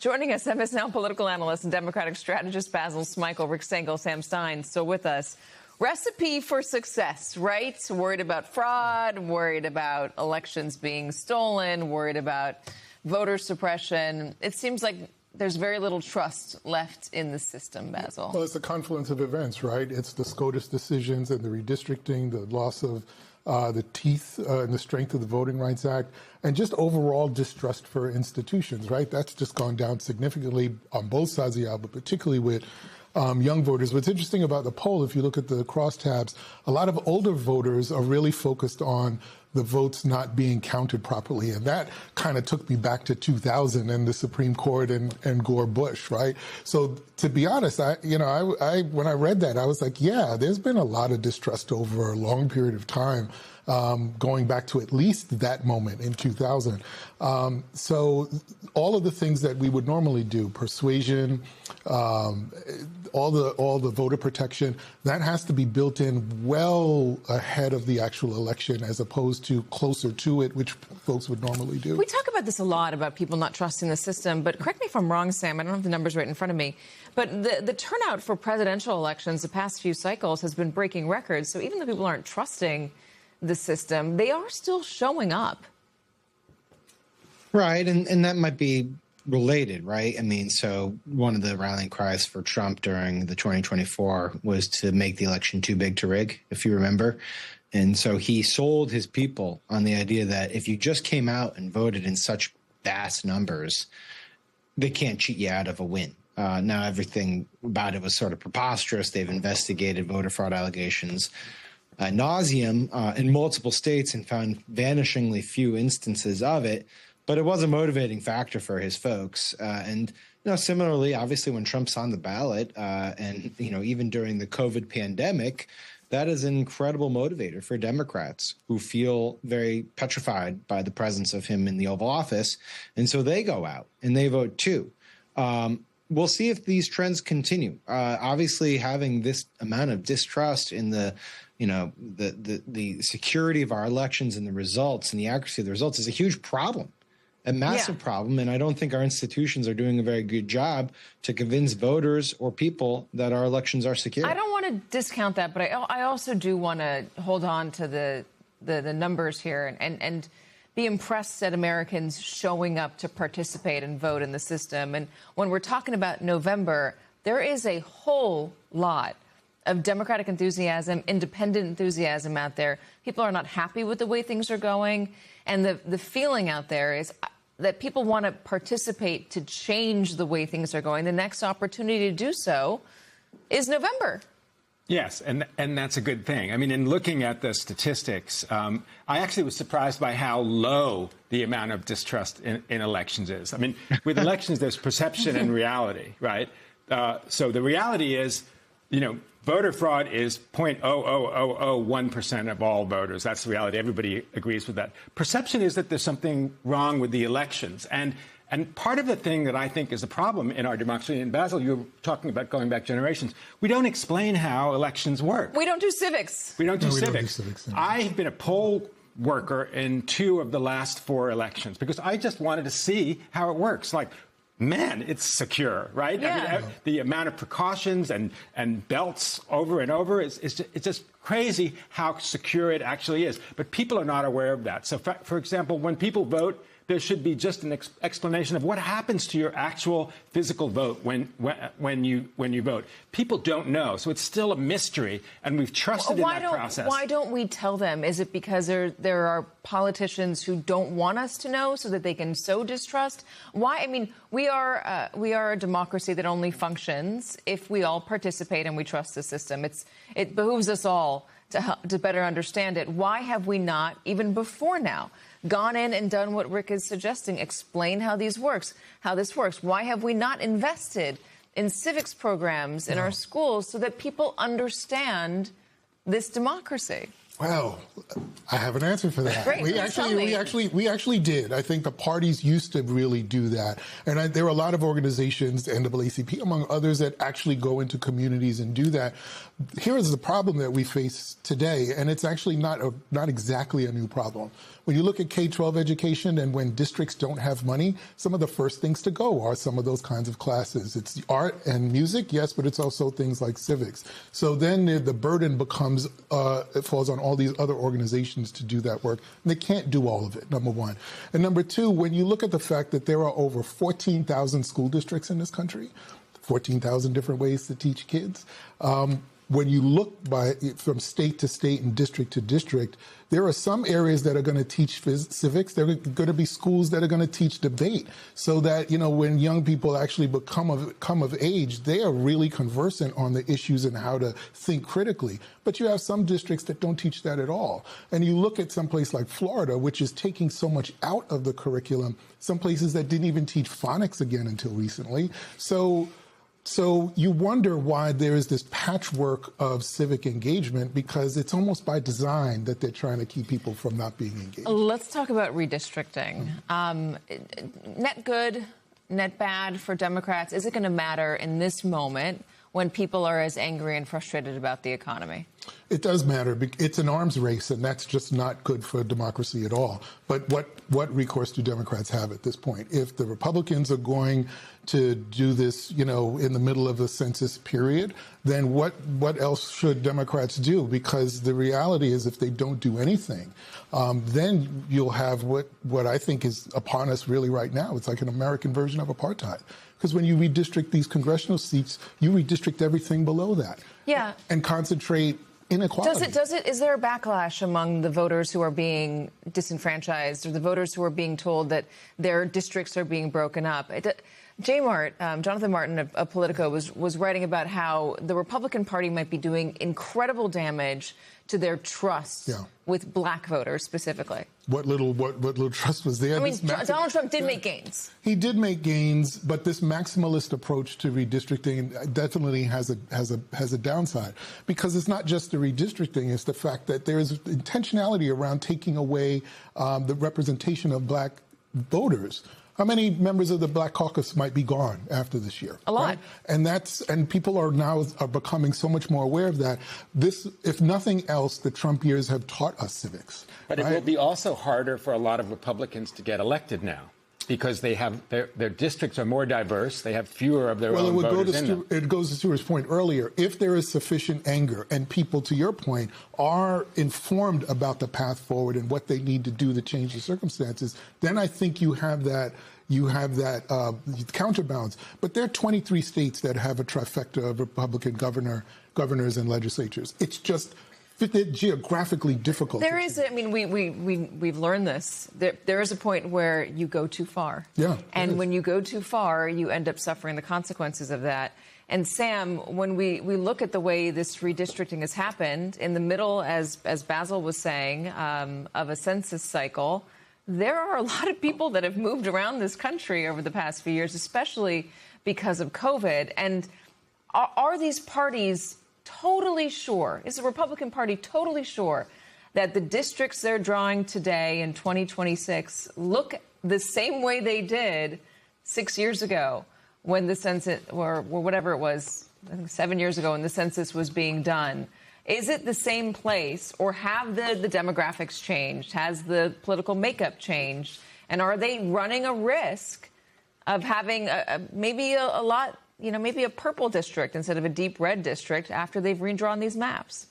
Joining us, MS Now political analyst and Democratic strategist Basil Smikle, Rick Stengel, Sam Stein, still with us. Recipe for success, right? Worried about fraud, worried about elections being stolen, worried about voter suppression. It seems like there's very little trust left in the system, Basil. Well, it's a confluence of events, right? It's the SCOTUS decisions and the redistricting, the loss of the teeth and the strength of the Voting Rights Act, and just overall distrust for institutions, right? That's just gone down significantly on both sides of the aisle, but particularly with young voters. What's interesting about the poll, if you look at the crosstabs, a lot of older voters are really focused on the votes not being counted properly. And that kind of took me back to 2000 and the Supreme Court and Gore Bush, right? So to be honest, when I read that, I was like, yeah, there's been a lot of distrust over a long period of time, going back to at least that moment in 2000. So all of the things that we would normally do, persuasion, all the voter protection, that has to be built in well ahead of the actual election as opposed to closer to it, which folks would normally do. We talk about this a lot, about people not trusting the system, but correct me if I'm wrong, Sam, I don't have the numbers right in front of me, but the turnout for presidential elections the past few cycles has been breaking records. So even though people aren't trusting the system, they are still showing up. Right, and that might be related, right? I mean, so one of the rallying cries for Trump during the 2024 was to make the election too big to rig, if you remember. And so he sold his people on the idea that if you just came out and voted in such vast numbers, they can't cheat you out of a win. Now, everything about it was sort of preposterous. They've investigated voter fraud allegations ad nauseum in multiple states and found vanishingly few instances of it. But it was a motivating factor for his folks. And, similarly, obviously, when Trump's on the ballot and, even during the COVID pandemic, that is an incredible motivator for Democrats who feel very petrified by the presence of him in the Oval Office. And so they go out and they vote, too. We'll see if these trends continue. Obviously, having this amount of distrust in the security of our elections and the results and the accuracy of the results is a huge problem. A massive problem, and I don't think our institutions are doing a very good job to convince voters or people that our elections are secure. I don't want to discount that, but I also do want to hold on to the numbers here and be impressed at Americans showing up to participate and vote in the system. And when we're talking about November, there is a whole lot of Democratic enthusiasm, independent enthusiasm out there. People are not happy with the way things are going. And the feeling out there is that people want to participate to change the way things are going. The next opportunity to do so is November. Yes, and that's a good thing. I mean, in looking at the statistics, I actually was surprised by how low the amount of distrust in elections is. I mean, with elections, there's perception and reality, right? So the reality is, voter fraud is 0.00001% of all voters. That's the reality. Everybody agrees with that. Perception is that there's something wrong with the elections. And part of the thing that I think is a problem in our democracy, and Basil, you were talking about going back generations, we don't explain how elections work. We don't do civics. We don't do civics. I have been a poll worker in 2 of the last 4 elections because I just wanted to see how it works. Like, man, it's secure, right? Yeah. I mean, the amount of precautions and belts over and over, it's just crazy how secure it actually is. But people are not aware of that. So, for example, when people vote, there should be just an explanation of what happens to your actual physical vote when you vote. People don't know, so it's still a mystery, and we've trusted in that process. Why don't we tell them? Is it because there are politicians who don't want us to know so that they can sow distrust? Why? I mean, we are a democracy that only functions if we all participate and we trust the system. It behooves us all to better understand it. Why have we not, even before now, gone in and done what Rick is suggesting, explain how this works? Why have we not invested in civics programs in our schools so that people understand this democracy? Well, I have an answer for that. Great, we actually did. I think the parties used to really do that. And there are a lot of organizations, NAACP among others, that actually go into communities and do that. Here is the problem that we face today, and it's actually not exactly a new problem. when you look at K-12 education and when districts don't have money, some of the first things to go are some of those kinds of classes. It's art and music, yes, but it's also things like civics. So then the burden becomes, it falls on all these other organizations to do that work. And they can't do all of it, number one. And number two, when you look at the fact that there are over 14,000 school districts in this country, 14,000 different ways to teach kids. When you look from state to state and district to district, there are some areas that are going to teach civics. There are going to be schools that are going to teach debate, so that, you know, when young people actually come of age, they are really conversant on the issues and how to think critically. But you have some districts that don't teach that at all. And you look at some place like Florida, which is taking so much out of the curriculum, some places that didn't even teach phonics again until recently. So you wonder why there is this patchwork of civic engagement, because it's almost by design that they're trying to keep people from not being engaged. Let's talk about redistricting. Net good, net bad for Democrats. Is it going to matter in this moment when people are as angry and frustrated about the economy? It does matter. It's an arms race, and that's just not good for democracy at all. But what recourse do Democrats have at this point? If the Republicans are going to do this, you know, in the middle of the census period, then what else should Democrats do? Because the reality is, if they don't do anything, then you'll have what I think is upon us really right now. It's like an American version of apartheid. Because when you redistrict these congressional seats, you redistrict everything below that. Yeah. And concentrate inequality. Is there a backlash among the voters who are being disenfranchised, or the voters who are being told that their districts are being broken up? Jonathan Martin of Politico was writing about how the Republican Party might be doing incredible damage to their trust with black voters specifically. What little trust was there? I mean, Donald Trump did make gains. He did make gains, but this maximalist approach to redistricting definitely has a downside, because it's not just the redistricting; it's the fact that there is intentionality around taking away the representation of black voters. How many members of the Black Caucus might be gone after this year? A lot. Right? And people are now becoming so much more aware of that. This, if nothing else, the Trump years have taught us civics. But it will be also harder for a lot of Republicans to get elected now, because they have their districts are more diverse. They have fewer of their own voters in them. It goes to Stuart's point earlier. If there is sufficient anger and people, to your point, are informed about the path forward and what they need to do to change the circumstances, then I think you have that counterbalance. But there are 23 states that have a trifecta of Republican governors and legislatures. It's just geographically difficult. There is, I mean, we've learned this. There is a point where you go too far. Yeah. And when you go too far, you end up suffering the consequences of that. And Sam, when we look at the way this redistricting has happened in the middle, as Basil was saying, of a census cycle, there are a lot of people that have moved around this country over the past few years, especially because of COVID. And are these parties totally sure, is the Republican Party totally sure that the districts they're drawing today in 2026 look the same way they did 6 years ago when the census, or whatever it was, I think 7 years ago when the census was being done? Is it the same place, or have the demographics changed? Has the political makeup changed? And are they running a risk of having maybe a lot, you know, maybe a purple district instead of a deep red district after they've redrawn these maps?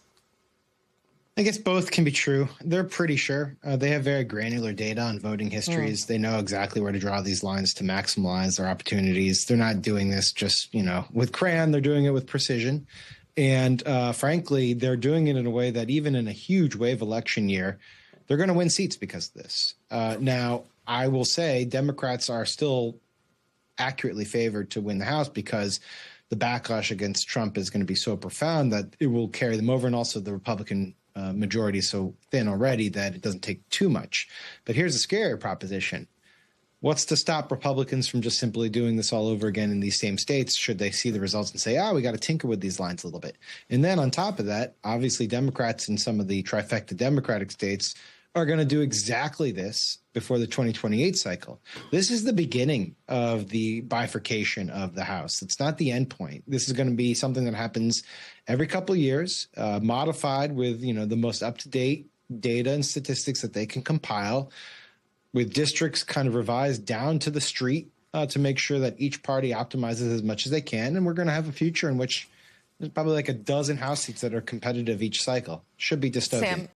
I guess both can be true. They're pretty sure. They have very granular data on voting histories. They know exactly where to draw these lines to maximize their opportunities. They're not doing this just, you know, with crayon. They're doing it with precision. And frankly, they're doing it in a way that even in a huge wave election year, they're going to win seats because of this. Now, I will say Democrats are still accurately favored to win the House because the backlash against Trump is going to be so profound that it will carry them over. And also the Republican majority is so thin already that it doesn't take too much. But here's a scarier proposition. What's to stop Republicans from just simply doing this all over again in these same states should they see the results and say, we got to tinker with these lines a little bit? And then on top of that, obviously Democrats in some of the trifecta Democratic states are going to do exactly this before the 2028 cycle. This is the beginning of the bifurcation of the House. It's not the end point. This is going to be something that happens every couple of years, modified with, you know, the most up-to-date data and statistics that they can compile with districts kind of revised down to the street to make sure that each party optimizes as much as they can. And we're going to have a future in which there's probably like a dozen House seats that are competitive each cycle. Should be dystopian. Sam,